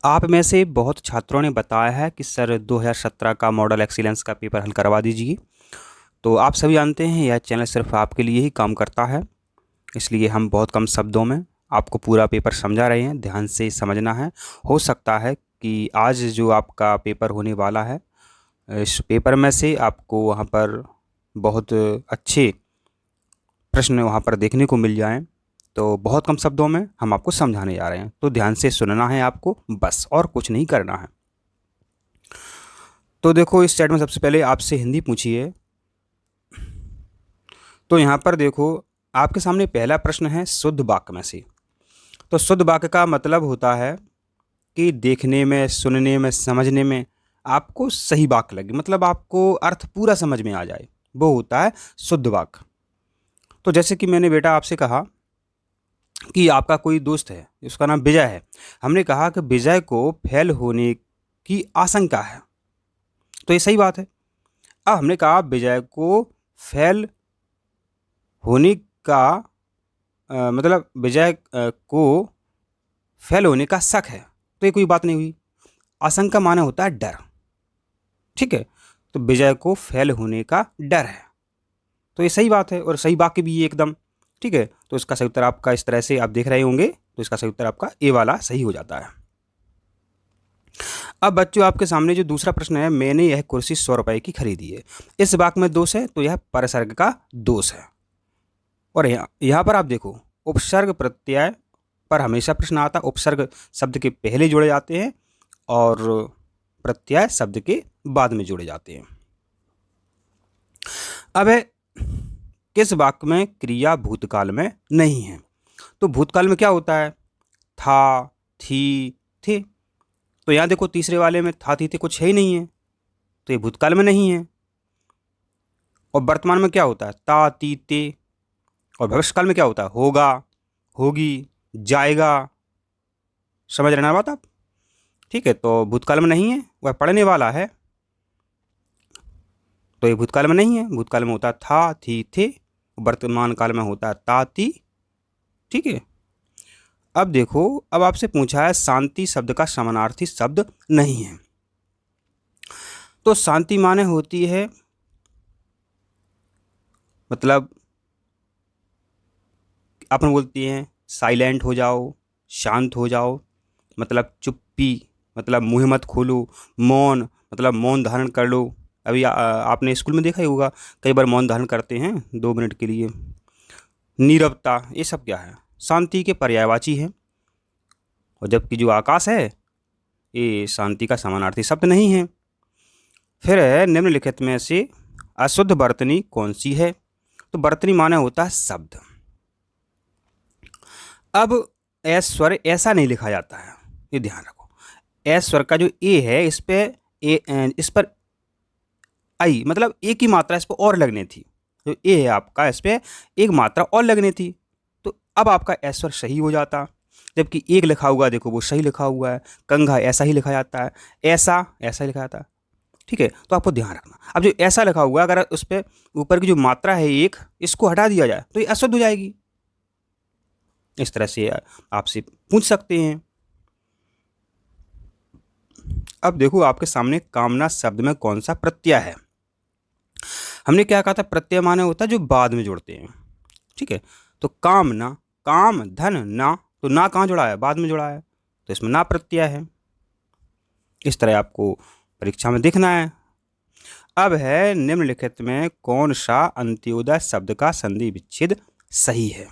आप में से बहुत छात्रों ने बताया है कि सर 2017 का मॉडल एक्सीलेंस का पेपर हल करवा दीजिए। तो आप सभी जानते हैं यह चैनल सिर्फ आपके लिए ही काम करता है, इसलिए हम बहुत कम शब्दों में आपको पूरा पेपर समझा रहे हैं। ध्यान से समझना है। हो सकता है कि आज जो आपका पेपर होने वाला है, इस पेपर में से आपको वहाँ पर बहुत अच्छे प्रश्न वहाँ पर देखने को मिल जाएं। तो बहुत कम शब्दों में हम आपको समझाने जा रहे हैं, तो ध्यान से सुनना है आपको, बस और कुछ नहीं करना है। तो देखो, इस चैट में सबसे पहले आपसे हिंदी पूछी है। तो यहाँ पर देखो, आपके सामने पहला प्रश्न है शुद्ध वाक्य में से। तो शुद्ध वाक्य का मतलब होता है कि देखने में, सुनने में, समझने में आपको सही वाक्य लगे, मतलब आपको अर्थ पूरा समझ में आ जाए, वो होता है शुद्ध वाक्य। तो जैसे कि मैंने बेटा आपसे कहा कि आपका कोई दोस्त है, उसका नाम विजय है। हमने कहा कि विजय को फेल होने की आशंका है, तो ये सही बात है। अब हमने कहा विजय को फेल होने का मतलब विजय को फेल होने का शक है, तो ये कोई बात नहीं हुई। आशंका माने होता है डर, ठीक है। तो विजय को फेल होने का डर है, तो ये सही बात है और सही वाक्य भी ये एकदम, ठीक है। तो इसका सही उत्तर आपका, इस तरह से आप देख रहे होंगे, तो इसका सही उत्तर आपका ए वाला सही हो जाता है। अब बच्चों, आपके सामने जो दूसरा प्रश्न है, मैंने यह कुर्सी 100 रुपए की खरीदी है, इस वाक्य में दोष है, तो यह परसर्ग का दोष है। और यहाँ पर आप देखो, उपसर्ग प्रत्यय पर हमेशा प्रश्न आता है। उपसर्ग शब्द के पहले जोड़े जाते हैं और प्रत्यय शब्द के बाद में जोड़े जाते हैं। अब है, किस वाक्य में क्रिया भूतकाल में नहीं है? तो भूतकाल में क्या होता है? था, थी, थे। तो यहाँ देखो, तीसरे वाले में था, थी, थे कुछ है ही नहीं है, तो ये भूतकाल में नहीं है। और वर्तमान में क्या होता है? ता, ती, ते। और भविष्यकाल में क्या होता है? होगा, होगी, जाएगा। समझ रहे ना बात आप? ठीक है, तो भूतकाल में नहीं है, वह पढ़ने वाला है, तो ये भूतकाल में नहीं है। भूतकाल में होता है था, थी, थे। वर्तमान काल में होता है ता, ती, ठीक है। अब देखो, अब आपसे पूछा है शांति शब्द का समानार्थी शब्द नहीं है। तो शांति माने होती है, मतलब अपन बोलती हैं साइलेंट हो जाओ, शांत हो जाओ, मतलब चुप्पी, मतलब मुंह मत खोलो। मौन मतलब मौन धारण कर लो। अभी आपने स्कूल में देखा ही होगा, कई बार मौन धारण करते हैं 2 मिनट के लिए। नीरवता, ये सब क्या है? शांति के पर्यायवाची है। और जबकि जो आकाश है, ये शांति का समानार्थी शब्द नहीं है। फिर है, निम्नलिखित में से अशुद्ध वर्तनी कौन सी है? तो वर्तनी माने होता है शब्द। अब ऐश्वर ऐसा नहीं लिखा जाता है, ये ध्यान रखो। ऐश्वर का जो ए है, इस पे इस पर आई, मतलब एक ही मात्रा इस पर और लगनी थी। जो ए है आपका, इस पे एक मात्रा और लगनी थी, तो अब आपका ऐश्वर सही हो जाता। जबकि एक लिखा हुआ देखो, वो सही लिखा हुआ है। कंघा ऐसा ही लिखा जाता है, ऐसा ऐसा ही लिखा जाता है, ठीक है। तो आपको ध्यान रखना, अब जो ऐसा लिखा हुआ है, अगर उस पर ऊपर की जो मात्रा है एक, इसको हटा दिया जाए तो ये अशुद्ध हो जाएगी। इस तरह से आपसे पूछ सकते हैं। अब देखो, आपके सामने कामना शब्द में कौन सा प्रत्यय है? हमने क्या कहा था? प्रत्यय माने होता है जो बाद में जुड़ते हैं, ठीक है। तो कामना, काम धन ना, तो ना कहाँ जुड़ा है? बाद में जुड़ा है, तो इसमें ना प्रत्यय है। इस तरह आपको परीक्षा में दिखना है। अब है, निम्नलिखित में कौन सा अंत्योदय शब्द का संधि विच्छेद सही है?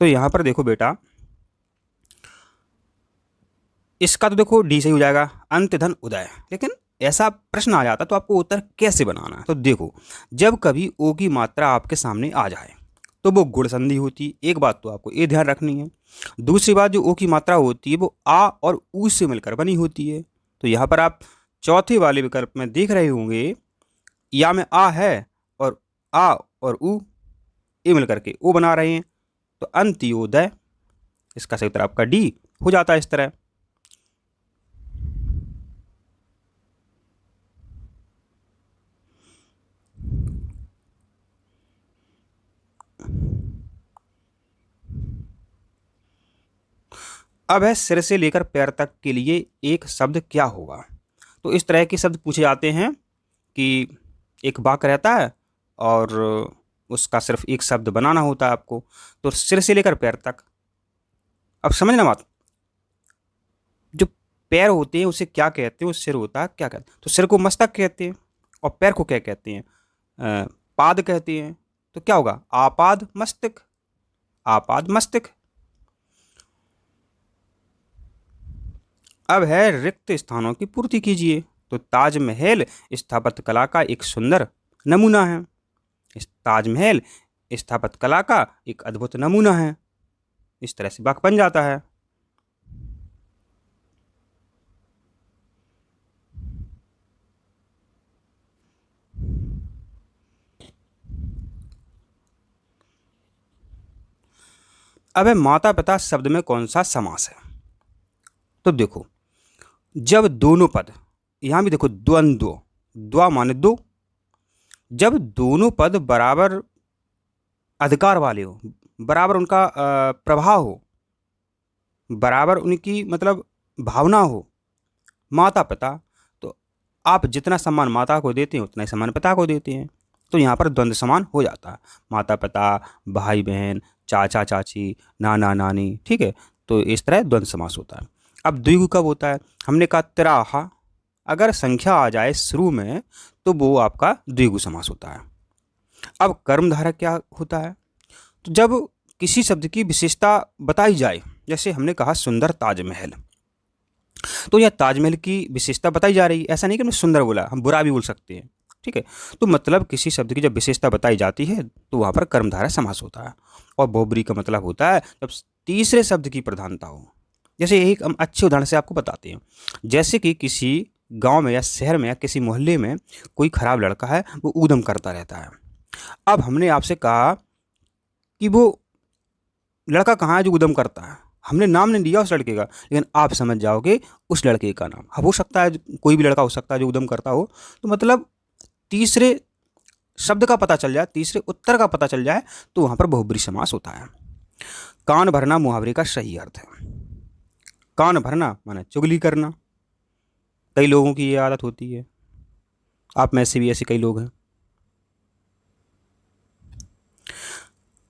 तो यहां पर देखो बेटा, इसका तो देखो डी सही हो जाएगा, अंत धन उदय। लेकिन ऐसा प्रश्न आ जाता तो आपको उत्तर कैसे बनाना है? तो देखो, जब कभी ओ की मात्रा आपके सामने आ जाए तो वो गुण संधि होती है। एक बात तो आपको ये ध्यान रखनी है। दूसरी बात, जो ओ की मात्रा होती है वो आ और ऊ से मिलकर बनी होती है। तो यहाँ पर आप चौथे वाले विकल्प में देख रहे होंगे, या में आ है और आ और ऊ, ए मिलकर के ओ बना रहे हैं, तो अंत्योदय। इसका सही उत्तर आपका डी हो जाता है इस तरह। अब है सिर से लेकर पैर तक के लिए एक शब्द क्या होगा। तो इस तरह के शब्द पूछे जाते हैं कि एक वाक्य रहता है और उसका सिर्फ एक शब्द बनाना होता है आपको। तो सिर से लेकर पैर तक, अब समझना बात, जो पैर होते हैं उसे क्या कहते हैं, वो सिर होता है क्या कहते हैं। तो सिर को मस्तक कहते हैं और पैर को क्या कहते हैं, पाद कहते हैं। तो क्या होगा, आपाद मस्तक, आपाद मस्तक। अब है रिक्त स्थानों की पूर्ति कीजिए। तो ताजमहल स्थापत्य कला का एक सुंदर नमूना है। इस ताजमहल स्थापत्य कला का एक अद्भुत नमूना है। इस तरह से वाक्य बन जाता है। अब है माता पिता शब्द में कौन सा समास है। तो देखो, जब दोनों पद, यहां भी देखो द्वंद्व, द्वा माने दो, जब दोनों पद बराबर अधिकार वाले हो, बराबर उनका प्रभाव हो, बराबर उनकी मतलब भावना हो, माता पिता, तो आप जितना सम्मान माता को देते हैं उतना ही सम्मान पिता को देते हैं। तो यहाँ पर द्वंद्व समान हो जाता है, माता पिता, भाई बहन, चाचा चाची, नाना नानी, ठीक है। तो इस तरह द्वंद्व समास होता है। अब द्विगु कब होता है, हमने कहा तिराहा, अगर संख्या आ जाए शुरू में तो वो आपका द्विगु समास होता है। अब कर्मधारक क्या होता है, तो जब किसी शब्द की विशेषता बताई जाए, जैसे हमने कहा सुंदर ताजमहल, तो यह ताजमहल की विशेषता बताई जा रही है। ऐसा नहीं कि हमने सुंदर बोला, हम बुरा भी बोल सकते हैं, ठीक है। तो मतलब किसी शब्द की जब विशेषता बताई जाती है तो वहाँ पर कर्मधारय समास होता है। और बहुब्री का मतलब होता है जब तीसरे शब्द की प्रधानता हो। जैसे एक हम अच्छे उदाहरण से आपको बताते हैं, जैसे कि किसी गांव में या शहर में या किसी मोहल्ले में कोई खराब लड़का है, वो ऊधम करता रहता है। अब हमने आपसे कहा कि वो लड़का कहाँ है जो ऊधम करता है, हमने नाम नहीं दिया उस लड़के का, लेकिन आप समझ जाओगे उस लड़के का नाम। अब हो सकता है कोई भी लड़का हो सकता है जो ऊधम करता हो, तो मतलब तीसरे शब्द का पता चल जाए, तीसरे उत्तर का पता चल जाए, तो वहाँ पर बहुब्री समास होता है। कान भरना मुहावरे का सही अर्थ है। कान भरना माने चुगली करना, कई लोगों की ये आदत होती है, आप में से भी ऐसे कई लोग हैं।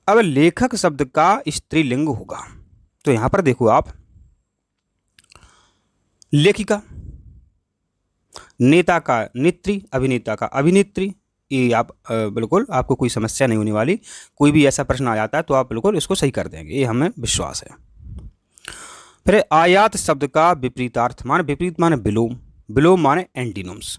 अब लेखक शब्द का स्त्रीलिंग होगा, तो यहां पर देखो आप, लेखिका, नेता का नेत्री, अभिनेता का अभिनेत्री। ये आप बिल्कुल, आपको कोई समस्या नहीं होने वाली। कोई भी ऐसा प्रश्न आ जाता है तो आप बिल्कुल इसको सही कर देंगे, ये हमें विश्वास है। फिर आयात शब्द का विपरीतार्थ माने, विपरीत माने विलोम, विलोम माने एंटीनोम्स।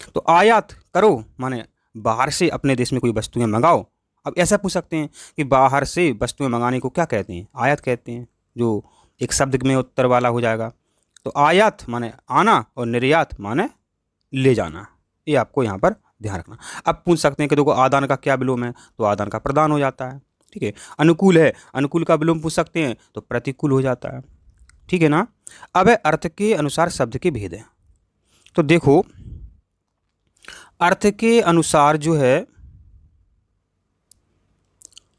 तो आयात करो माने बाहर से अपने देश में कोई वस्तुएं मंगाओ। अब ऐसा पूछ सकते हैं कि बाहर से वस्तुएं मंगाने को क्या कहते हैं, आयात कहते हैं, जो एक शब्द में उत्तर वाला हो जाएगा। तो आयात माने आना और निर्यात माने ले जाना, ये आपको यहाँ पर ध्यान रखना। अब पूछ सकते हैं कि देखो आदान का क्या विलोम है, तो आदान का प्रदान हो जाता है, ठीक है। अनुकूल है, अनुकूल का विलोम पूछ सकते हैं तो प्रतिकूल हो जाता है, ठीक है ना। अब अर्थ के अनुसार शब्द के भेद हैं। तो देखो, अर्थ के अनुसार जो है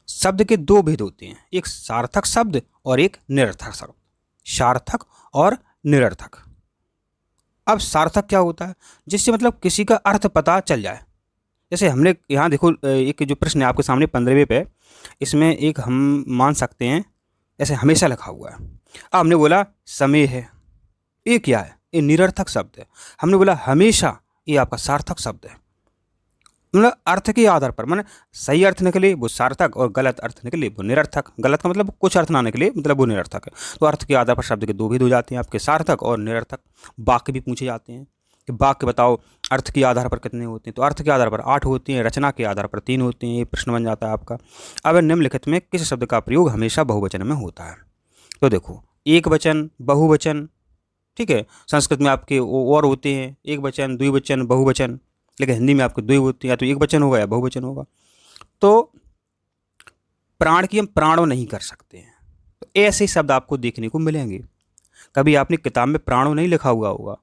शब्द के दो भेद होते हैं, एक सार्थक शब्द और एक निरर्थक शब्द, सार्थक और निरर्थक। अब सार्थक क्या होता है, जिससे मतलब किसी का अर्थ पता चल जाए। जैसे हमने यहाँ देखो, एक जो प्रश्न है आपके सामने 15वें पे, इसमें एक हम मान सकते हैं ऐसे हमेशा लिखा हुआ है। अब हमने बोला समय है, ये क्या है, ये निरर्थक शब्द है। हमने बोला हमेशा, ये आपका सार्थक शब्द है। मतलब अर्थ के आधार पर, माने सही अर्थ निकले वो सार्थक और गलत अर्थ निकले वो निरर्थक। गलत का मतलब कुछ अर्थ ना निकले, मतलब वो निरर्थक है। तो अर्थ के आधार पर शब्द के दो भेद हो जाते हैं आपके, सार्थक और निरर्थक। वाक्य भी पूछे जाते हैं कि वाक्य बताओ अर्थ के आधार पर कितने होते हैं, तो अर्थ के आधार पर 8 होते हैं, रचना के आधार पर 3 होते हैं। ये प्रश्न बन जाता है आपका। अब निम्नलिखित में किस शब्द का प्रयोग हमेशा बहुवचन में होता है। तो देखो, एक वचन, बहुवचन, ठीक है। संस्कृत में आपके और होते हैं एक वचन, द्विवचन, बहुवचन, लेकिन हिंदी में आपके दो होते हैं, या तो एक वचन होगा या बहुवचन होगा। तो प्राण की हम प्राणो नहीं कर सकते हैं, तो ऐसे शब्द आपको देखने को मिलेंगे। कभी आपने किताब में प्राणो नहीं लिखा हुआ होगा,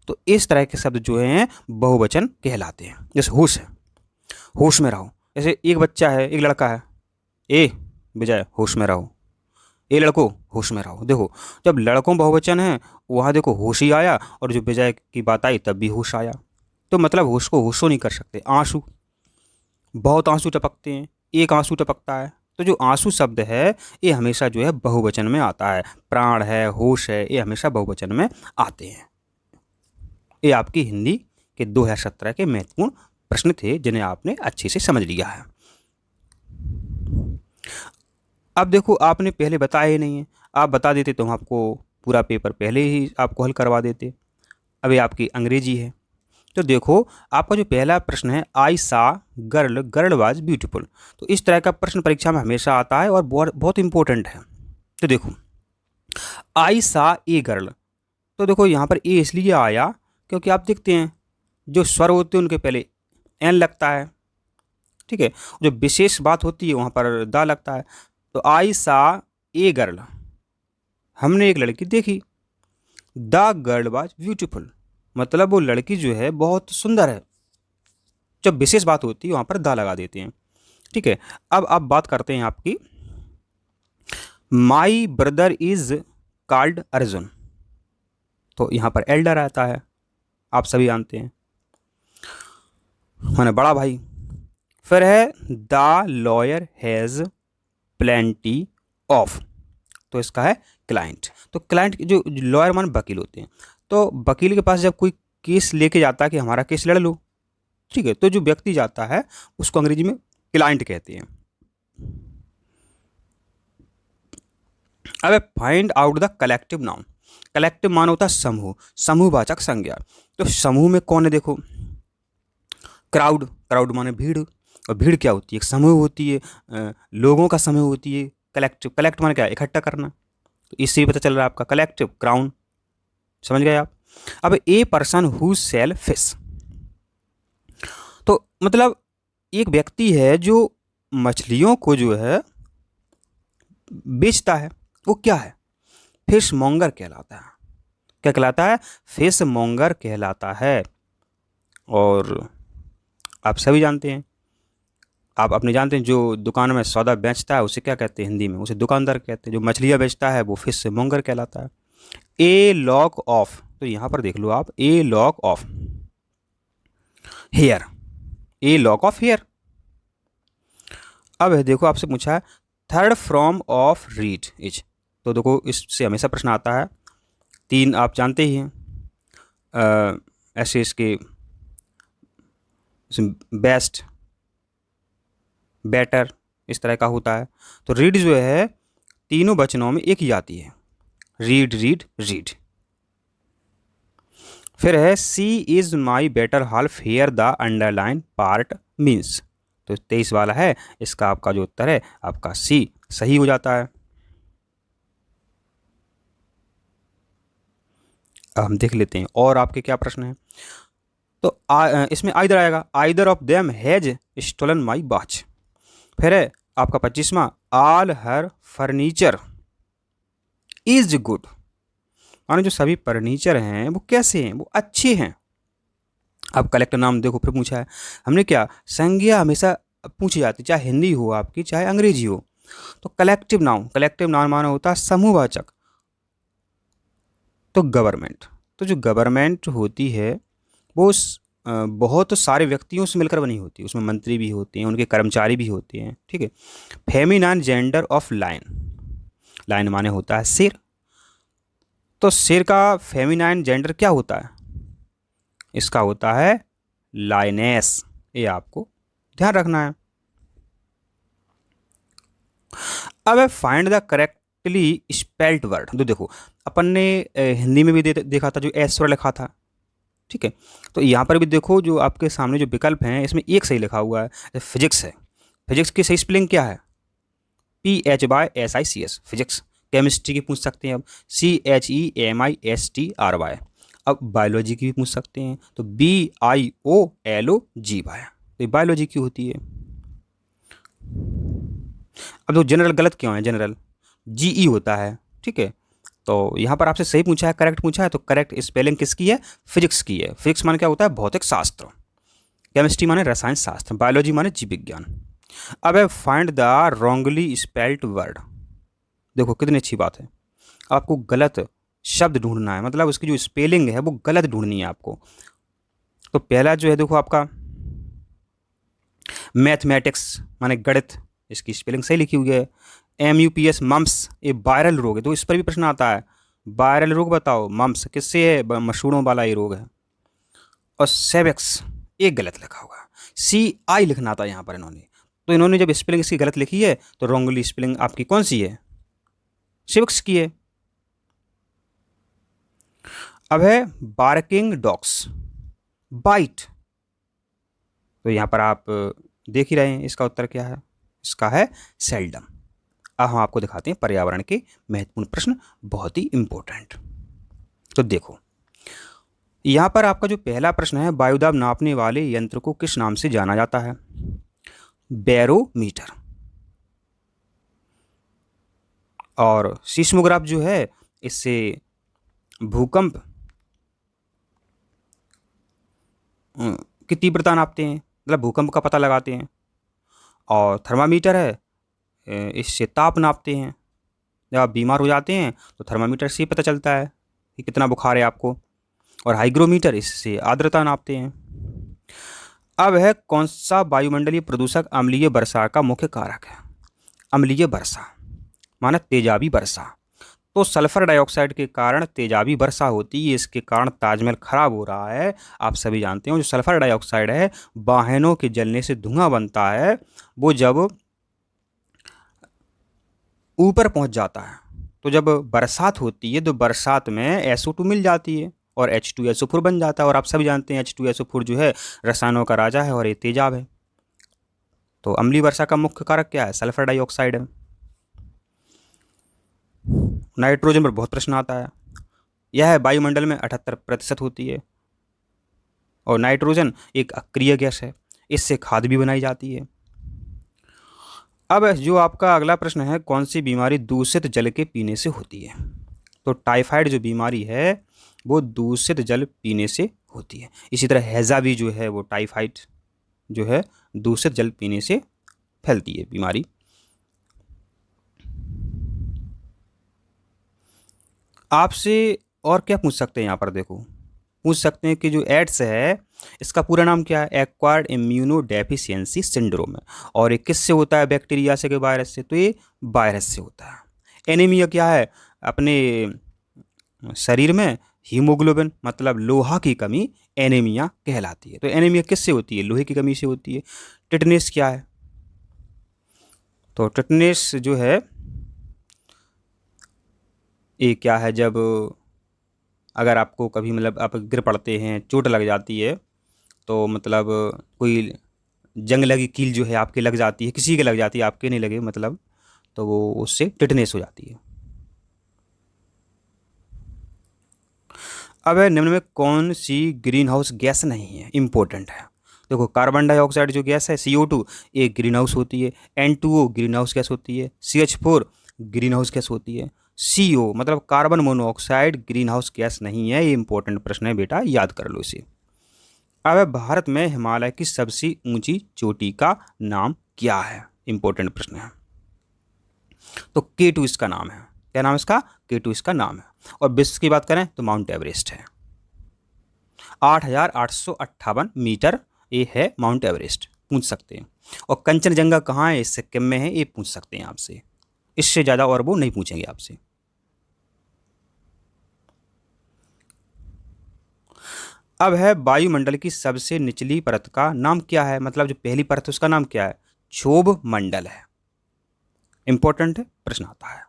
तो इस तरह के शब्द जो हैं बहुवचन कहलाते हैं। जैसे होश है, होश में रहो। जैसे एक बच्चा है, एक लड़का है, ए विजय होश में रहो। ए लड़को होश में रहो। देखो जब लड़कों बहुवचन है वहाँ देखो होश ही आया, और जो विजय की बात आई तब भी होश आया। तो मतलब होश को होशो नहीं कर सकते। आंसू, बहुत आंसू टपकते हैं, एक आंसू टपकता है। तो जो आंसू शब्द है ये हमेशा जो है बहुवचन में आता है। प्राण है, होश है, ये हमेशा बहुवचन में आते हैं। ये आपकी हिंदी के 2017 के महत्वपूर्ण प्रश्न थे जिन्हें आपने अच्छे से समझ लिया है। अब देखो आपने पहले बताया ही नहीं है, आप बता देते तो हम आपको पूरा पेपर पहले ही आपको हल करवा देते। अभी आपकी अंग्रेजी है। तो देखो आपका जो पहला प्रश्न है, आई सा गर्ल, गर्ल वाज ब्यूटीफुल। तो इस तरह का प्रश्न परीक्षा में हमेशा आता है और बहुत बहुत इंपॉर्टेंट है। तो देखो आई सा ए गर्ल, तो देखो यहाँ पर ए इसलिए आया क्योंकि आप देखते हैं जो स्वर होते हैं उनके पहले एन लगता है, ठीक है। जो विशेष बात होती है वहाँ पर दा लगता है। तो आई सा ए गर्ल, हमने एक लड़की देखी। द गर्ल वाज ब्यूटीफुल, मतलब वो लड़की जो है बहुत सुंदर है। जब विशेष बात होती है वहाँ पर दा लगा देते हैं, ठीक है। अब आप बात करते हैं आपकी, my brother is called Arjun. तो यहाँ पर एल्डर आता है, आप सभी जानते हैं, माने बड़ा भाई। फिर है the lawyer has plenty of, तो इसका है क्लाइंट। तो क्लाइंट जो लॉयर मान वकील होते हैं, तो वकील के पास जब कोई केस लेके जाता है कि हमारा केस लड़ लो, ठीक है, तो जो व्यक्ति जाता है उसको अंग्रेजी में क्लाइंट कहते हैं। अब find out the collective noun. Collective मान होता है समूह, समूहवाचक संज्ञा। तो समूह में कौन है, देखो क्राउड, क्राउड माने भीड़, और भीड़ क्या होती है, एक समूह होती है, लोगों का समूह होती है। कलेक्टिव, कलेक्ट माने क्या, इकट्ठा करना। तो इससे भी पता चल रहा है आपका कलेक्टिव, क्राउन, समझ गए आप। अब a person who sell fish, तो मतलब एक व्यक्ति है जो मछलियों को जो है बेचता है, वो क्या है, फिश मॉन्गर कहलाता है। क्या कहलाता है, फिश मॉन्गर कहलाता है। और आप सभी जानते हैं, आप अपने जानते हैं, जो दुकान में सौदा बेचता है उसे क्या कहते हैं हिंदी में, उसे दुकानदार कहते हैं। जो मछलियाँ बेचता है वो फिश मॉन्गर कहलाता है। ए लॉक ऑफ, तो यहाँ पर देख लो आप, a lock of hair, a lock of hair. अब देखो आपसे पूछा है third form of read is, तो देखो इससे हमेशा प्रश्न आता है। तीन आप जानते ही हैं, ऐसे इसके बेस्ट, बेटर, इस तरह का होता है। तो रीड जो है तीनों वचनों में एक ही आती है, रीड रीड रीड। फिर है she is my better half, here the underline part means. तो 23 वाला है, इसका आपका जो उत्तर है आपका सी सही हो जाता है। अब हम देख लेते हैं और आपके क्या प्रश्न हैं। तो इसमें आइदर आएगा, either of them has stolen my watch. फिर है आपका 25वां, all her furniture is good, मानो जो सभी फर्नीचर हैं वो कैसे हैं, वो अच्छे हैं। अब कलेक्टर नाम देखो फिर पूछा है हमने, क्या संज्ञा हमेशा पूछी जाती, चाहे हिंदी हो आपकी चाहे अंग्रेजी हो। तो कलेक्टिव नाउन, कलेक्टिव नाउन माना होता है समूहवाचक। तो गवर्नमेंट, तो जो गवर्नमेंट होती है वो बहुत सारे व्यक्तियों से मिलकर बनी होती है, उसमें मंत्री भी होते हैं, उनके कर्मचारी भी होते हैं, ठीक है। Feminine gender of line, line माने होता है शेर। तो शेर का फेमिनाइन जेंडर क्या होता है, इसका होता है लाइनेस, ये आपको ध्यान रखना है। अब find the correctly spelled word. तो देखो अपन ने हिंदी में भी देखा था जो ऐश्वर्य लिखा था, ठीक है। तो यहाँ पर भी देखो जो आपके सामने जो विकल्प हैं इसमें एक सही लिखा हुआ है, फिजिक्स है। फिजिक्स की सही स्पेलिंग क्या है, PHYSICS फिजिक्स। केमिस्ट्री की पूछ सकते हैं अब, CHEMISTRY। अब बायोलॉजी की भी पूछ सकते हैं, तो BIOLOGY, तो ये बायोलॉजी की होती है। अब तो जनरल गलत क्यों है, जनरल GE होता है, ठीक है। तो यहाँ पर आपसे सही पूछा है, करेक्ट पूछा है, तो करेक्ट स्पेलिंग किसकी है, फिजिक्स की है। फिजिक्स माने क्या होता है, भौतिक शास्त्र। केमिस्ट्री माने रसायन शास्त्र, बायोलॉजी माने जीव विज्ञान। अब है find the wrongly spelled word. देखो कितनी अच्छी बात है। आपको गलत शब्द ढूंढना है, मतलब उसकी जो स्पेलिंग है वो गलत ढूंढनी है आपको। तो पहला जो है देखो आपका मैथमेटिक्स माने गणित, इसकी स्पेलिंग सही लिखी हुई है। MUPS मम्स, ये वायरल रोग है, तो इस पर भी प्रश्न आता है। वायरल रोग बताओ, मम्स किससे है? मशरूरों वाला ये रोग है। और सेवेक्स, ये गलत लिखा होगा, CI लिखना था यहाँ पर इन्होंने। तो इन्होंने जब स्पेलिंग इसकी गलत लिखी है तो रॉन्गली स्पेलिंग आपकी कौन सी है? सिविक्स की है। अब है बार्किंग डॉग्स, बाइट। तो यहाँ पर आप देख ही रहे हैं इसका उत्तर क्या है, इसका है सेल्डम। अब हम आपको दिखाते हैं पर्यावरण के महत्वपूर्ण प्रश्न, बहुत ही इंपॉर्टेंट। तो देखो यहाँ पर आपका जो पहला प्रश्न है, वायुदाब नापने वाले यंत्र को किस नाम से जाना जाता है? बैरोमीटर। और सीस्मोग्राफ जो है, इससे भूकंप की तीव्रता नापते हैं, मतलब भूकंप का पता लगाते हैं। और थर्मामीटर है, इससे ताप नापते हैं। जब आप बीमार हो जाते हैं तो थर्मामीटर से पता चलता है कि कितना बुखार है आपको। और हाइग्रोमीटर, इससे आर्द्रता नापते हैं। अब है कौन सा वायुमंडलीय प्रदूषक अम्लीय वर्षा का मुख्य कारक है? अम्लीय वर्षा माना तेजाबी वर्षा। तो सल्फर डाइऑक्साइड के कारण तेजाबी वर्षा होती है, इसके कारण ताजमहल खराब हो रहा है। आप सभी जानते हो जो सल्फर डाइऑक्साइड है, वाहनों के जलने से धुआं बनता है, वो जब ऊपर पहुंच जाता है, तो जब बरसात होती है तो बरसात में SO2 मिल जाती है और H2SO4 बन जाता है। और आप सभी जानते हैं H2SO4 जो है रसायनों का राजा है और ये तेजाब है। तो अम्लीय वर्षा का मुख्य कारक क्या है? सल्फर डाइऑक्साइड है। नाइट्रोजन पर बहुत प्रश्न आता है। यह वायुमंडल में 78% होती है। और नाइट्रोजन एक अक्रिय गैस है, इससे खाद भी बनाई जाती है। अब जो आपका अगला प्रश्न है, कौन सी बीमारी दूषित जल के पीने से होती है? तो टाइफाइड जो बीमारी है वो दूषित जल पीने से होती है। इसी तरह हैजा भी जो है वो टाइफाइड जो है दूषित जल पीने से फैलती है बीमारी। आपसे और क्या पूछ सकते हैं यहाँ पर? देखो पूछ सकते हैं कि जो एड्स है इसका पूरा नाम क्या है? एक्वायर्ड इम्यूनो डेफिशिएंसी सिंड्रोम है। और ये किससे होता है? बैक्टीरिया से कि वायरस से? तो ये वायरस से होता है। एनीमिया क्या है? अपने शरीर में हीमोग्लोबिन मतलब लोहा की कमी एनीमिया कहलाती है। तो एनीमिया किससे होती है? लोहे की कमी से होती है। टिटनेस क्या है? तो टिटनेस जो है ये क्या है, जब अगर आपको कभी मतलब आप गिर पड़ते हैं, चोट लग जाती है, तो मतलब कोई जंग लगी कील जो है आपके लग जाती है, किसी के लग जाती है, आपके नहीं लगे मतलब, तो वो उससे टिटनेस हो जाती है। अब है निम्न में कौन सी ग्रीन हाउस गैस नहीं है? इंपॉर्टेंट है। देखो कार्बन डाइऑक्साइड जो गैस है CO2 ये ग्रीन हाउस होती है। N2O ग्रीन हाउस गैस होती है। CH4 ग्रीन हाउस गैस होती है। CO मतलब carbon monoxide green house gas नहीं है। ये इंपॉर्टेंट प्रश्न है बेटा, याद कर लो इसे। अब भारत में हिमालय की सबसे ऊंची चोटी का नाम क्या है? इंपॉर्टेंट प्रश्न है। तो K2 इसका नाम है। क्या नाम इसका? K2 इसका नाम है। और विश्व की बात करें तो माउंट एवरेस्ट है। 8,858 मीटर ये है माउंट एवरेस्ट, पूछ सकते हैं। और कंचनजंगा कहाँ है? सिक्किम में है, ये पूछ सकते हैं आपसे। इससे ज़्यादा और वो नहीं पूछेंगे आपसे। अब है वायुमंडल की सबसे निचली परत का नाम क्या है? मतलब जो पहली परत है उसका नाम क्या है? क्षोभ मंडल है। इंपॉर्टेंट प्रश्न आता है।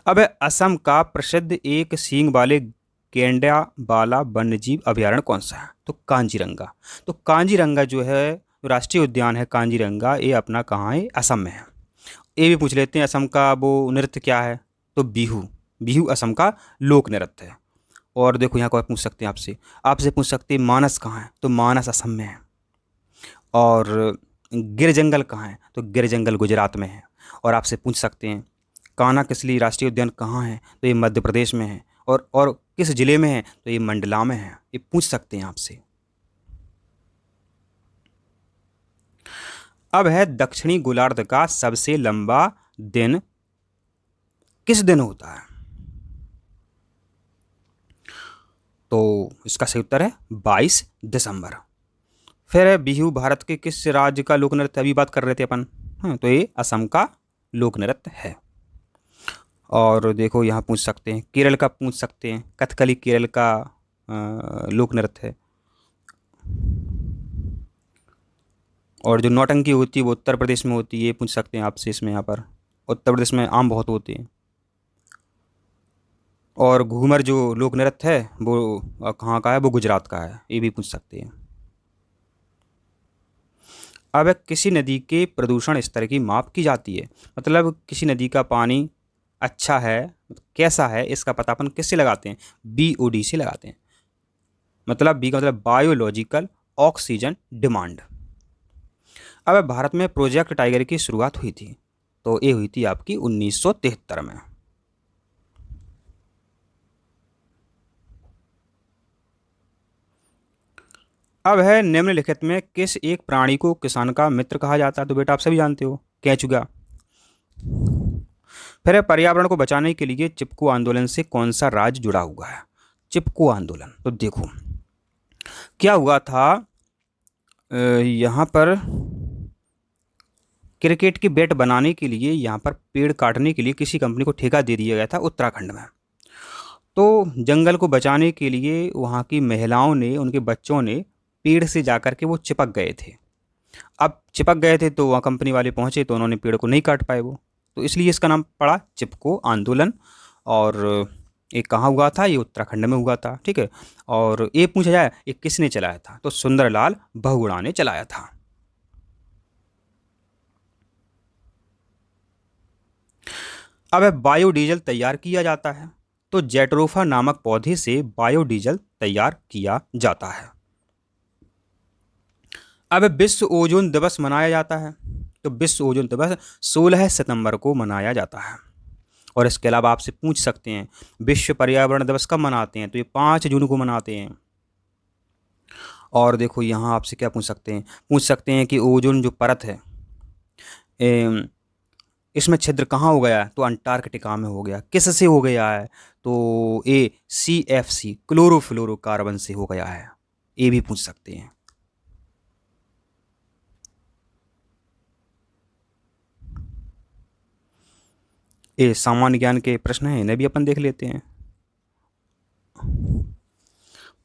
अब है असम का प्रसिद्ध एक सींग वाले गेंडा वाला वन्यजीव अभयारण्य कौन सा है? तो कांजीरंगा। तो कांजीरंगा जो है राष्ट्रीय उद्यान है कांजीरंगा, ये अपना कहाँ है? असम में है। ये भी पूछ लेते हैं, असम का वो नृत्य क्या है? तो बिहू। बिहू असम का लोक नृत्य है। और देखो यहाँ को पूछ सकते हैं आपसे, आपसे पूछ सकते हैं मानस कहाँ है? तो मानस असम में है। और गिर जंगल कहाँ है? तो गिर जंगल गुजरात में है। और आपसे पूछ सकते हैं कान्हा किसली राष्ट्रीय उद्यान कहाँ है? तो ये मध्य प्रदेश में है। और किस जिले में है? तो ये मंडला में है। ये पूछ सकते हैं आपसे। अब है दक्षिणी गोलार्ध का सबसे लंबा दिन किस दिन होता है? तो इसका सही उत्तर है 22 दिसंबर। फिर है बिहू भारत के किस राज्य का लोक नृत्य, अभी बात कर रहे थे अपन। हाँ, तो ये असम का लोक नृत्य है। और देखो यहाँ पूछ सकते हैं, केरल का पूछ सकते हैं, कथकली केरल का लोक नृत्य है। और जो नौटंकी होती है वो उत्तर प्रदेश में होती है, ये पूछ सकते हैं आपसे इसमें। यहाँ पर उत्तर प्रदेश में आम बहुत होते हैं। और घूमर जो लोक नृत्य है वो कहाँ का है, वो गुजरात का है, ये भी पूछ सकते हैं। अब किसी नदी के प्रदूषण स्तर की माप की जाती है, मतलब किसी नदी का पानी अच्छा है कैसा है इसका पता अपन किससे लगाते हैं? BOD से लगाते हैं। मतलब बी का मतलब बायोलॉजिकल ऑक्सीजन डिमांड। अब भारत में प्रोजेक्ट टाइगर की शुरुआत हुई थी, तो ये हुई थी आपकी 1973 में। अब है निम्नलिखित में किस एक प्राणी को किसान का मित्र कहा जाता है? तो बेटा आप सभी जानते हो, केंचुआ। फिर है पर्यावरण को बचाने के लिए चिपको आंदोलन से कौन सा राज्य जुड़ा हुआ है? चिपको आंदोलन, तो देखो क्या हुआ था, यहाँ पर क्रिकेट की बैट बनाने के लिए यहाँ पर पेड़ काटने के लिए किसी कंपनी को ठेका दे दिया गया था उत्तराखंड में। तो जंगल को बचाने के लिए वहाँ की महिलाओं ने, उनके बच्चों ने पेड़ से जाकर के वो चिपक गए थे। अब चिपक गए थे तो वहाँ कंपनी वाले पहुँचे तो उन्होंने पेड़ को नहीं काट पाए वो, तो इसलिए इसका नाम पड़ा चिपको आंदोलन। और ये कहाँ हुआ था? ये उत्तराखंड में हुआ था, ठीक है। और ये पूछा जाए ये किसने चलाया था, तो सुंदरलाल बहुगुणा ने चलाया था। अब बायोडीजल तैयार किया जाता है, तो जेट्रोफा नामक पौधे से बायोडीजल तैयार किया जाता है। अब विश्व ओजोन दिवस मनाया जाता है, तो विश्व ओजोन दिवस 16 सितंबर को मनाया जाता है। और इसके अलावा आपसे पूछ सकते हैं विश्व पर्यावरण दिवस कब मनाते हैं? तो ये 5 जून को मनाते हैं। और देखो यहाँ आपसे क्या पूछ सकते हैं कि ओजोन जो परत है इसमें छिद्र कहाँ हो गया है? तो अंटार्कटिका में हो गया। किससे हो गया है? तो ये CFC क्लोरोफ्लोरोकार्बन से हो गया है, ये भी पूछ सकते हैं। ये सामान्य ज्ञान के प्रश्न हैं, इन्हें भी अपन देख लेते हैं।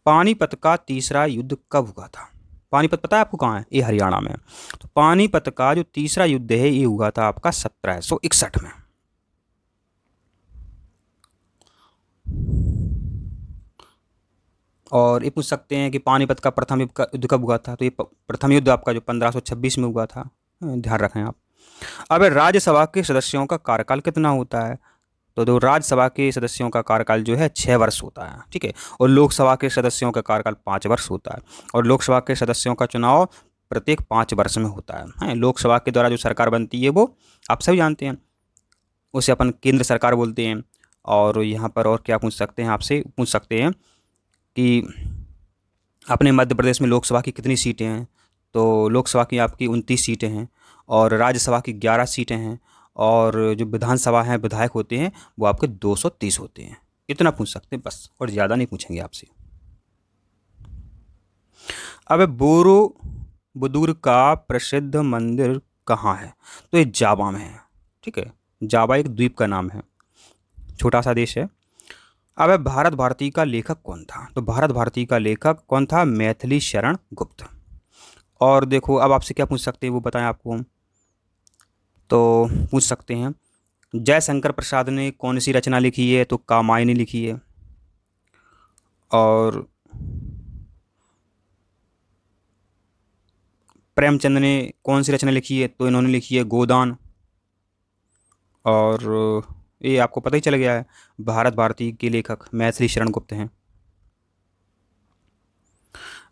पानीपत का तीसरा युद्ध कब हुआ था? पानीपत पता है आपको कहाँ है? ये हरियाणा में। तो पानीपत का जो तीसरा युद्ध है ये हुआ था आपका 1761 में। और ये पूछ सकते हैं कि पानीपत का प्रथम युद्ध कब हुआ था? तो ये प्रथम युद्ध आपका जो 1526 में हुआ था, ध्यान रखें आप। अब राज्यसभा के सदस्यों का कार्यकाल कितना होता है? तो दो राज्यसभा के सदस्यों का कार्यकाल जो है 6 वर्ष होता है, ठीक है। और लोकसभा के सदस्यों का कार्यकाल 5 वर्ष होता है। और लोकसभा के सदस्यों का चुनाव प्रत्येक 5 वर्ष में होता है। लोकसभा के द्वारा जो सरकार बनती है वो आप सभी जानते हैं, उसे अपन केंद्र सरकार बोलते हैं। और यहाँ पर और क्या पूछ सकते हैं, आपसे पूछ सकते हैं कि अपने मध्य प्रदेश में लोकसभा की कितनी सीटें हैं? तो लोकसभा की आपकी 29 सीटें हैं और राज्यसभा की 11 सीटें हैं। और जो विधानसभा हैं विधायक होते हैं वो आपके 230 होते हैं। इतना पूछ सकते हैं बस, और ज़्यादा नहीं पूछेंगे आपसे। अब बोरोबुदुर का प्रसिद्ध मंदिर कहाँ है? तो ये जावा में है, ठीक है। जावा एक द्वीप का नाम है, छोटा सा देश है। अब भारत भारती का लेखक कौन था? तो भारत भारती का लेखक कौन था? मैथिली शरण गुप्त। और देखो अब आपसे क्या पूछ सकते हैं वो बताएं आपको हम। तो पूछ सकते हैं जयशंकर प्रसाद ने कौन सी रचना लिखी है? तो कामायनी लिखी है। और प्रेमचंद ने कौन सी रचना लिखी है? तो इन्होंने लिखी है गोदान। और ये आपको पता ही चल गया है, भारत भारती के लेखक मैथिली शरण गुप्त हैं।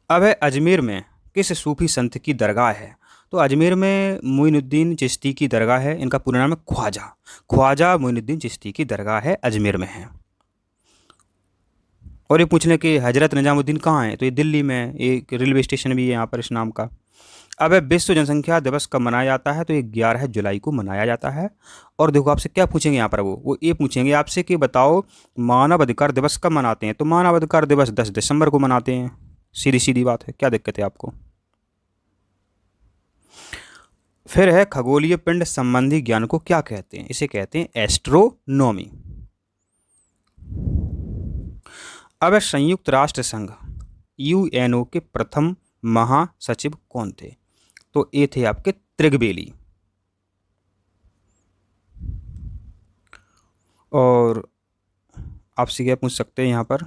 अब है अजमेर में किस सूफी संत की दरगाह है? तो अजमेर में मोइनुद्दीन चिश्ती की दरगाह है। इनका पूरा नाम है ख्वाजा मोइनुद्दीन चिश्ती की दरगाह है, अजमेर में है। और ये पूछ लें कि हजरत निजामुद्दीन कहाँ है? तो ये दिल्ली में है, एक रेलवे स्टेशन भी है यहाँ पर इस नाम का। अब विश्व जनसंख्या दिवस कब मनाया जाता है? तो ये 11 जुलाई को मनाया जाता है। और देखो आपसे क्या पूछेंगे यहाँ पर, वो ये पूछेंगे आपसे कि बताओ मानव अधिकार दिवस कब मनाते हैं? तो मानव अधिकार दिवस 10 दिसंबर को मनाते हैं। सीधी सीधी बात है, क्या दिक्कत है आपको? फिर है खगोलीय पिंड संबंधी ज्ञान को क्या कहते हैं? इसे कहते हैं एस्ट्रोनॉमी। अब संयुक्त राष्ट्र संघ यूएनओ के प्रथम महासचिव कौन थे? तो ये थे आपके त्रिगबेली। और आपसे क्या पूछ सकते हैं यहाँ पर,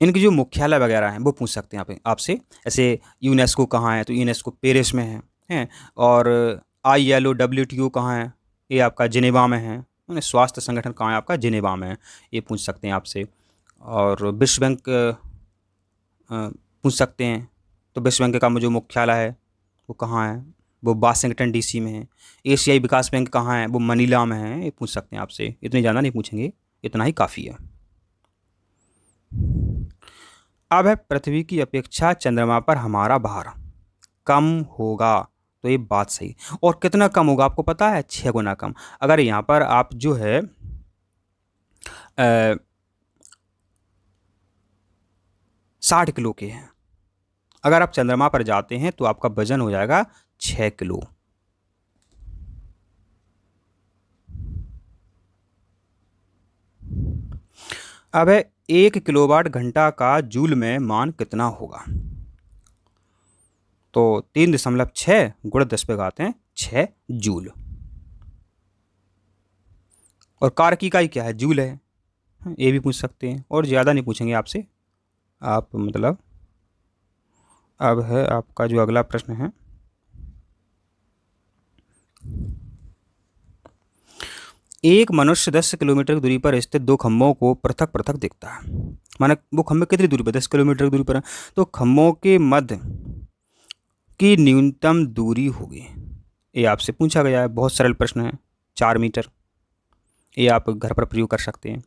इनकी जो मुख्यालय वगैरह हैं वो पूछ सकते हैं यहाँ पे आपसे। ऐसे यूनेस्को कहाँ है? तो यूनेस्को पेरिस में है, हैं। और ILO WTO कहाँ है? ये आपका जिनेवा में है। स्वास्थ्य संगठन कहाँ है? आपका जिनेवा में है। ये पूछ सकते हैं आपसे। और विश्व बैंक पूछ सकते हैं। तो विश्व बैंक का जो मुख्यालय है वो कहाँ है? वो वाशिंगटन DC में है। एशियाई विकास बैंक कहाँ है? वो मनीला में है। ये पूछ सकते हैं आपसे। इतने ज़्यादा नहीं पूछेंगे, इतना ही काफ़ी है। अब है पृथ्वी की अपेक्षा चंद्रमा पर हमारा भार कम होगा। तो ये बात सही। और कितना कम होगा आपको पता है? 6 गुना कम। अगर यहाँ पर आप जो है 60 किलो के हैं, अगर आप चंद्रमा पर जाते हैं तो आपका वजन हो जाएगा 6 किलो। अब है 1 किलोवाट घंटा का जूल में मान कितना होगा? तो 3.6 गुणा 10 पे घात हैं 6 जूल। और कार की इकाई क्या है? जूल है। ये भी पूछ सकते हैं। और ज़्यादा नहीं पूछेंगे आपसे, आप मतलब। अब है आपका जो अगला प्रश्न है, एक मनुष्य 10 किलोमीटर की दूरी पर स्थित दो खम्भों को पृथक पृथक देखता है। माना वो खम्भे कितनी दूरी पर? 10 किलोमीटर की दूरी पर है। तो खम्भों के मध्य की न्यूनतम दूरी होगी। ये आपसे पूछा गया है, बहुत सरल प्रश्न है, 4 मीटर। ये आप घर पर प्रयोग कर सकते हैं।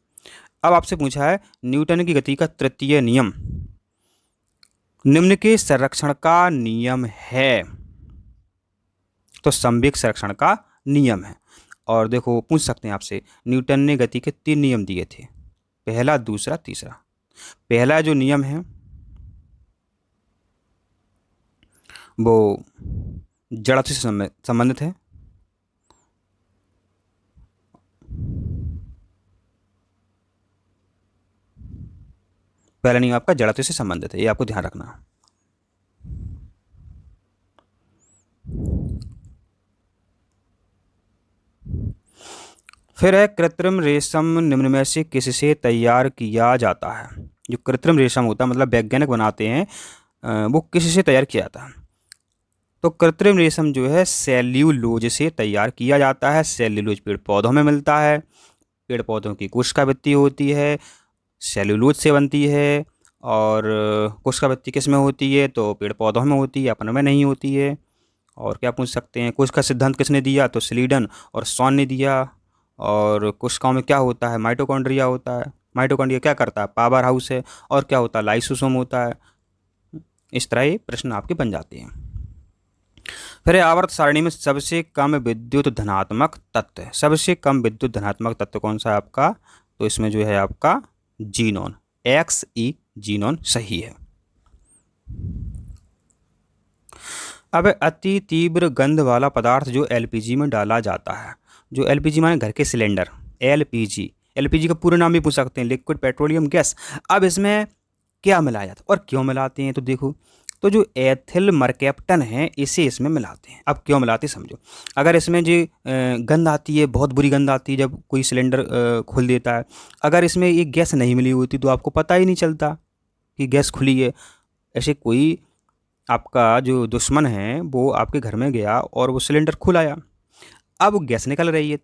अब आपसे पूछा है न्यूटन की गति का तृतीय नियम निम्न के संरक्षण का नियम है। तो संवेग संरक्षण का नियम है। और देखो पूछ सकते हैं आपसे, न्यूटन ने गति के 3 नियम दिए थे, पहला, दूसरा, तीसरा। पहला जो नियम है वो जड़त्व से संबंधित है। पहला नियम आपका जड़त्व से संबंधित है, ये आपको ध्यान रखना। फिर है कृत्रिम रेशम निम्न में से किससे तैयार किया जाता है? जो कृत्रिम रेशम होता है, मतलब वैज्ञानिक बनाते हैं, वो किससे तैयार किया जाता है? तो कृत्रिम रेशम जो है सेल्यूलोज से तैयार किया जाता है। सेल्यूलोज पेड़ पौधों में मिलता है। पेड़ पौधों की कोशिकावृत्ति होती है, सेल्यूलोज से बनती है। और कोशिकावृत्ति किस में होती है? तो पेड़ पौधों में होती है, अपन में नहीं होती है। और क्या पूछ सकते हैं, कोशिका सिद्धांत किसने दिया? तो स्लीडन और सॉन ने दिया। और कोशिकाओं में क्या होता है? माइटोकॉन्ड्रिया होता है। माइटोकॉन्ड्रिया क्या करता है? पावर हाउस है। और क्या होता है? लाइसोसोम होता है। इस तरह ये प्रश्न आपके बन जाते हैं। फिर आवर्त सारणी में सबसे कम विद्युत धनात्मक तत्व, सबसे कम विद्युत धनात्मक तत्व कौन सा है आपका? तो इसमें जो है आपका जीनोन, Xe जीनोन सही है। अब अति तीव्र गंध वाला पदार्थ जो LPG में डाला जाता है, जो LPG माने घर के सिलेंडर, LPG का पूरा नाम भी पूछ सकते हैं, लिक्विड पेट्रोलियम गैस। अब इसमें क्या मिलाया जाता है और क्यों मिलाते हैं? तो देखो, तो जो एथिल मरकैप्टन है इसे इसमें मिलाते हैं। अब क्यों मिलाते हैं समझो। अगर इसमें जो गंध आती है, बहुत बुरी गंध आती है जब कोई सिलेंडर खोल देता है, अगर इसमें ये गैस नहीं मिली होती तो आपको पता ही नहीं चलता कि गैस खुली है। ऐसे कोई आपका जो दुश्मन है वो आपके घर में गया और वो सिलेंडर खुलाया, अब गैस निकल रही है।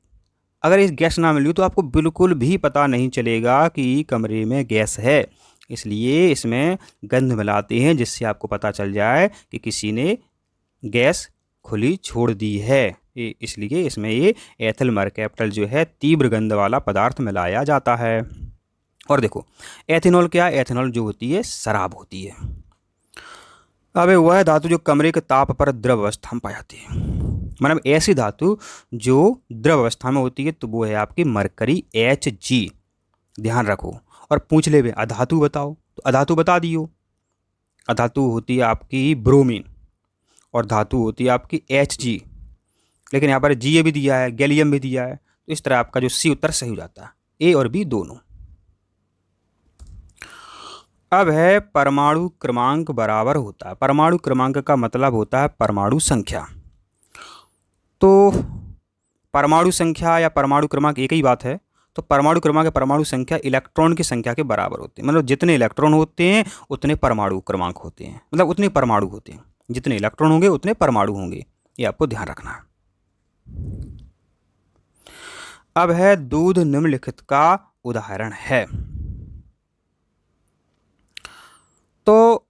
अगर इस गैस ना मिली तो आपको बिल्कुल भी पता नहीं चलेगा कि कमरे में गैस है। इसलिए इसमें गंध मिलाते हैं जिससे आपको पता चल जाए कि किसी ने गैस खुली छोड़ दी है। इसलिए इसमें ये एथिल मरकैप्टन जो है तीव्र गंध वाला पदार्थ मिलाया जाता है। और देखो एथेनॉल क्या है? एथेनॉल जो होती है शराब होती है। अब वह धातु जो कमरे के ताप पर द्रव अवस्था में पाई जाती है, मतलब ऐसी धातु जो द्रव अवस्था में होती है, तो वो है आपकी मरकरी Hg। ध्यान रखो। और पूछ ले बे अधातु बताओ, तो अधातु बता दियो। अधातु होती है आपकी ब्रोमीन और धातु होती है आपकी Hg। लेकिन यहाँ पर Ga भी दिया है, गैलियम भी दिया है, तो इस तरह आपका जो सी उत्तर सही हो जाता है, ए और बी दोनों। अब है परमाणु क्रमांक बराबर होता है। परमाणु क्रमांक का मतलब होता है परमाणु संख्या। तो परमाणु संख्या या परमाणु क्रमांक एक ही बात है। तो परमाणु क्रमांक या परमाणु संख्या इलेक्ट्रॉन की संख्या के बराबर होते हैं, मतलब जितने इलेक्ट्रॉन होते हैं उतने परमाणु क्रमांक होते हैं, मतलब उतने परमाणु होते हैं, जितने इलेक्ट्रॉन होंगे उतने परमाणु होंगे, ये आपको ध्यान रखना है। अब है दूध निम्नलिखित का उदाहरण है। तो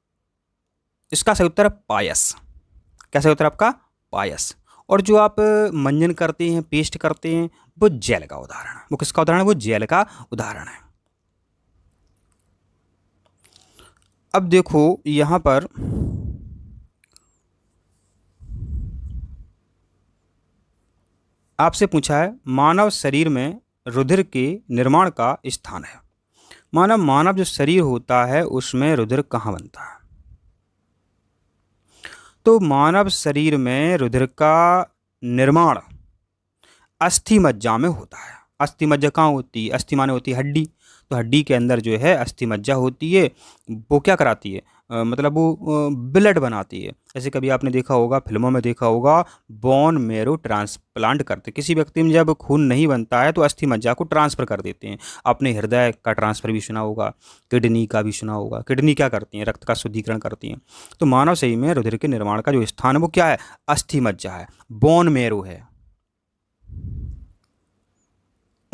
इसका सही उत्तर है पायस। क्या सही उत्तर आपका? पायस। और जो आप मंजन करते हैं, पेस्ट करते हैं, वो जेल का उदाहरण है। वो किसका उदाहरण है? वो जेल का उदाहरण है। अब देखो यहां पर आपसे पूछा है मानव शरीर में रुधिर के निर्माण का स्थान है। मानव जो शरीर होता है उसमें रुधिर कहाँ बनता है? तो मानव शरीर में रुधिर का निर्माण अस्थि मज्जा में होता है। अस्थि मज्जा कहाँ होती है? अस्थि माने होती है हड्डी। तो हड्डी के अंदर जो है अस्थि मज्जा होती है, वो क्या कराती है? मतलब वो ब्लड बनाती है। जैसे कभी आपने देखा होगा, फिल्मों में देखा होगा, बोन मैरो ट्रांसप्लांट करते, किसी व्यक्ति में जब खून नहीं बनता है तो अस्थि मज्जा को ट्रांसफ़र कर देते हैं। आपने हृदय का ट्रांसफ़र भी सुना होगा, किडनी का भी सुना होगा। किडनी क्या करती हैं? रक्त का शुद्धिकरण करती हैं। तो मानव शरीर में रुधिर के निर्माण का जो स्थान है वो क्या है? अस्थि मज्जा है, बोन मैरो है।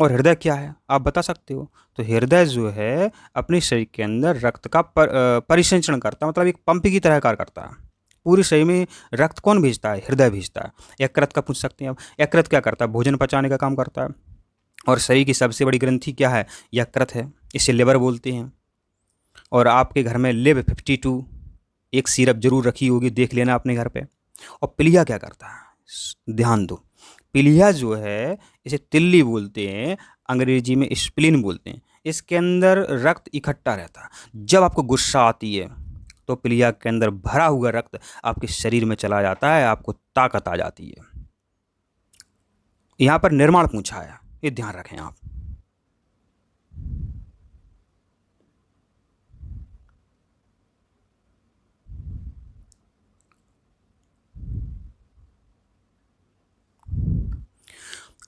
और हृदय क्या है आप बता सकते हो? तो हृदय जो है अपने शरीर के अंदर रक्त का परिसंचरण करता है, मतलब एक पंप की तरह कार्य करता है। पूरे शरीर में रक्त कौन भेजता है? हृदय भेजता है। यकृत का पूछ सकते हैं आप। यकृत क्या करता है? भोजन पचाने का काम करता है। और शरीर की सबसे बड़ी ग्रंथि क्या है? यकृत है, इसे लिवर बोलते हैं। और आपके घर में लिव 52 एक सिरप जरूर रखी होगी, देख लेना अपने घर पे। और पिलिया क्या करता है? ध्यान दो, पिलिया जो है इसे तिल्ली बोलते हैं, अंग्रेजी में स्प्लीन बोलते हैं। इसके अंदर रक्त इकट्ठा रहता है। जब आपको गुस्सा आती है तो पिलिया के अंदर भरा हुआ रक्त आपके शरीर में चला जाता है, आपको ताकत आ जाती है। यहाँ पर निर्माण पूछा है, ये ध्यान रखें आप।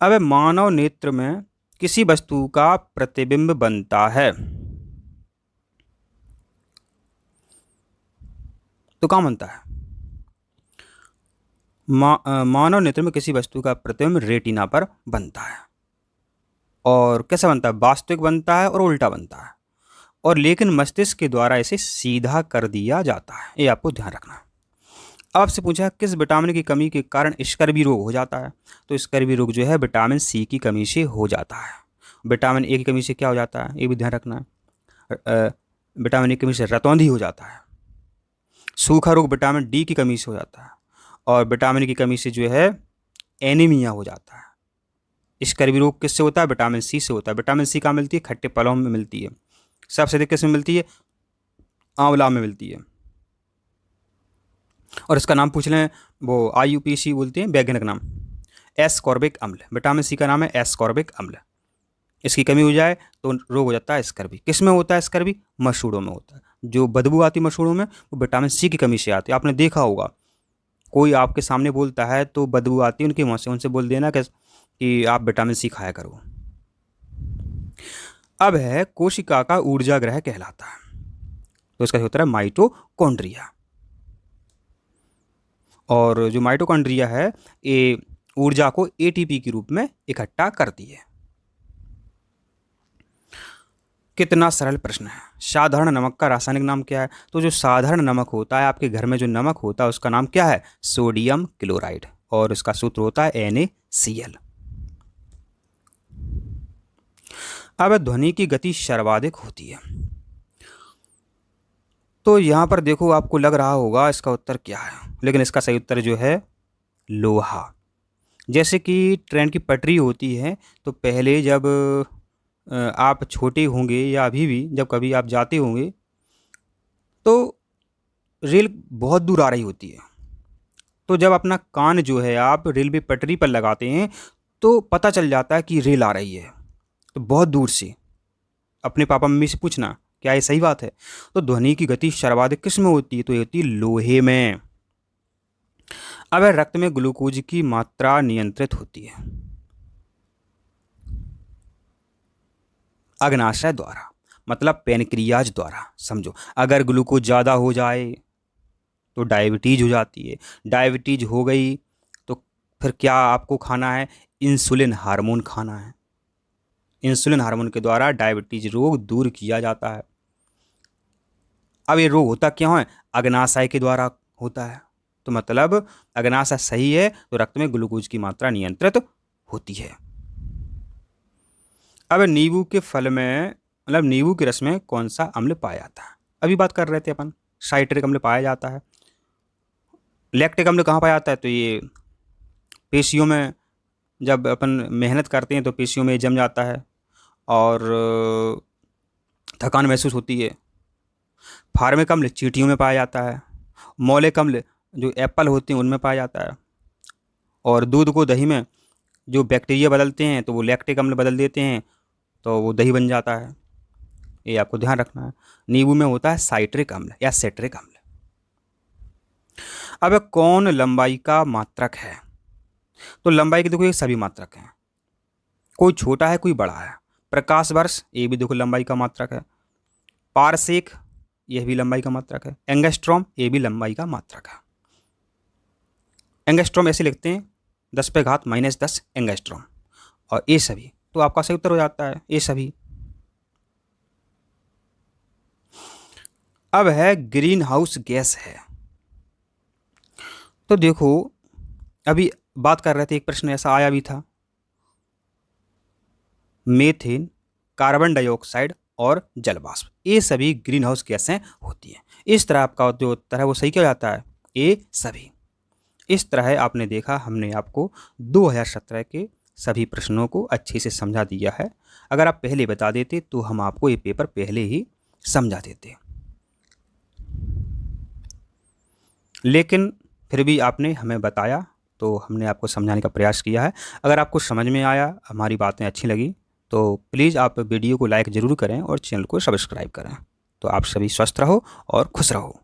अब मानव नेत्र में किसी वस्तु का प्रतिबिंब बनता है, तो कहाँ बनता है? मानव नेत्र में किसी वस्तु का प्रतिबिंब रेटिना पर बनता है। और कैसा बनता है? वास्तविक बनता है और उल्टा बनता है। और लेकिन मस्तिष्क के द्वारा इसे सीधा कर दिया जाता है, ये आपको ध्यान रखना है। आपसे पूछा है किस विटामिन की कमी के कारण स्कर्वी रोग हो जाता है? तो स्कर्वी रोग जो है विटामिन सी की कमी से हो जाता है। विटामिन ए की कमी से क्या हो जाता है? ये भी ध्यान रखना है। विटामिन ए की कमी से रतौंधी हो जाता है। सूखा रोग विटामिन डी की कमी से हो जाता है। और विटामिन की कमी से जो है एनीमिया हो जाता है। स्कर्वी रोग किससे होता है? विटामिन सी से होता है। विटामिन सी कहाँ मिलती है? खट्टे फलों में मिलती है। सबसे अधिक किस में मिलती है? आंवला में मिलती है। और इसका नाम पूछ लें, वो IUPAC बोलते हैं वैज्ञानिक नाम, एस्कॉर्बिक अम्ल। विटामिन सी का नाम है एस्कॉर्बिक अम्ल। इसकी कमी हो जाए तो रोग हो जाता है स्कर्वी। किस में होता है स्कर्वी? मसूड़ों में होता है। जो बदबू आती है मसूड़ों में, वो विटामिन सी की कमी से आती है। आपने देखा होगा, कोई आपके सामने बोलता है तो बदबू आती है उनकी मुँह से, उनसे बोल देना कि आप विटामिन सी खाया करो। अब है कोशिका का ऊर्जा ग्रह कहलाता है, तो इसका उत्तर है माइटोकॉन्ड्रिया। और जो माइटोकॉन्ड्रिया है ये ऊर्जा को ATP के रूप में इकट्ठा करती है। कितना सरल प्रश्न है। साधारण नमक का रासायनिक नाम क्या है? तो जो साधारण नमक होता है, आपके घर में जो नमक होता है उसका नाम क्या है? Sodium chloride. और इसका सूत्र होता है NaCl। अब ध्वनि की गति सर्वाधिक होती है। तो यहाँ पर देखो आपको लग रहा होगा इसका उत्तर क्या है, लेकिन इसका सही उत्तर जो है लोहा। जैसे कि ट्रेन की पटरी होती है, तो पहले जब आप छोटे होंगे या अभी भी जब कभी आप जाते होंगे तो रेल बहुत दूर आ रही होती है, तो जब अपना कान जो है आप रेलवे पटरी पर लगाते हैं तो पता चल जाता है कि रेल आ रही है, तो बहुत दूर से। अपने पापा मम्मी से पूछना क्या ये सही बात है। तो ध्वनि की गति सर्वाधिक किस में होती है, तो ये होती है लोहे में। अब रक्त में ग्लूकोज की मात्रा नियंत्रित होती है अग्नाशय द्वारा, मतलब पेनक्रियाज द्वारा। समझो, अगर ग्लूकोज ज़्यादा हो जाए तो डायबिटीज हो जाती है, डायबिटीज हो गई तो फिर क्या आपको खाना है, इंसुलिन हार्मोन खाना है। इंसुलिन हार्मोन के द्वारा डायबिटीज रोग दूर किया जाता है। अब ये रोग होता क्यों है, अग्नाशय के द्वारा होता है। तो मतलब अग्नाशय सही है तो रक्त में ग्लूकोज की मात्रा नियंत्रित होती है। अब नींबू के फल में, मतलब नींबू के रस में कौन सा अम्ल पाया जाता है, अभी बात कर रहे थे अपन, साइट्रिक अम्ल पाया जाता है। लैक्टिक अम्ल कहाँ पाया जाता है, तो ये पेशियों में, जब अपन मेहनत करते हैं तो पेशियों में जम जाता है और थकान महसूस होती है। फार्मिक अम्ल चींटियों में पाया जाता है। मौलिक अम्ल जो एप्पल होते हैं उनमें पाया जाता है। और दूध को दही में जो बैक्टीरिया बदलते हैं तो वो लैक्टिक अम्ल बदल देते हैं, तो वो दही बन जाता है। ये आपको ध्यान रखना है। नींबू में होता है साइट्रिक अम्ल या सेट्रिक अम्ल। अब कौन लंबाई का मात्रक है, तो लंबाई के देखो ये सभी मात्रक हैं, कोई छोटा है कोई बड़ा है। प्रकाश वर्ष ये भी देखो लंबाई का मात्रक है। पारसेक यह भी लंबाई का मात्रक है। एंगस्ट्रॉम ये भी लंबाई का मात्रक है। एंगस्ट्रॉम ऐसे लिखते हैं 10⁻⁻10 एंगस्ट्रॉम। और ये सभी, तो आपका सही उत्तर हो जाता है ये सभी। अब है ग्रीन हाउस गैस है। तो देखो अभी बात कर रहे थे, एक प्रश्न ऐसा आया भी था, मीथेन, कार्बन डाइऑक्साइड और जल वाष्प, ये सभी ग्रीन हाउस गैसें होती हैं। इस तरह आपका जो उत्तर है वो सही क्या जाता है, ये सभी। इस तरह आपने देखा, हमने आपको 2017 के सभी प्रश्नों को अच्छे से समझा दिया है। अगर आप पहले बता देते तो हम आपको ये पेपर पहले ही समझा देते, लेकिन फिर भी आपने हमें बताया तो हमने आपको समझाने का प्रयास किया है। अगर आपको समझ में आया, हमारी बातें अच्छी लगी, तो प्लीज़ आप वीडियो को लाइक ज़रूर करें और चैनल को सब्सक्राइब करें। तो आप सभी स्वस्थ रहो और खुश रहो।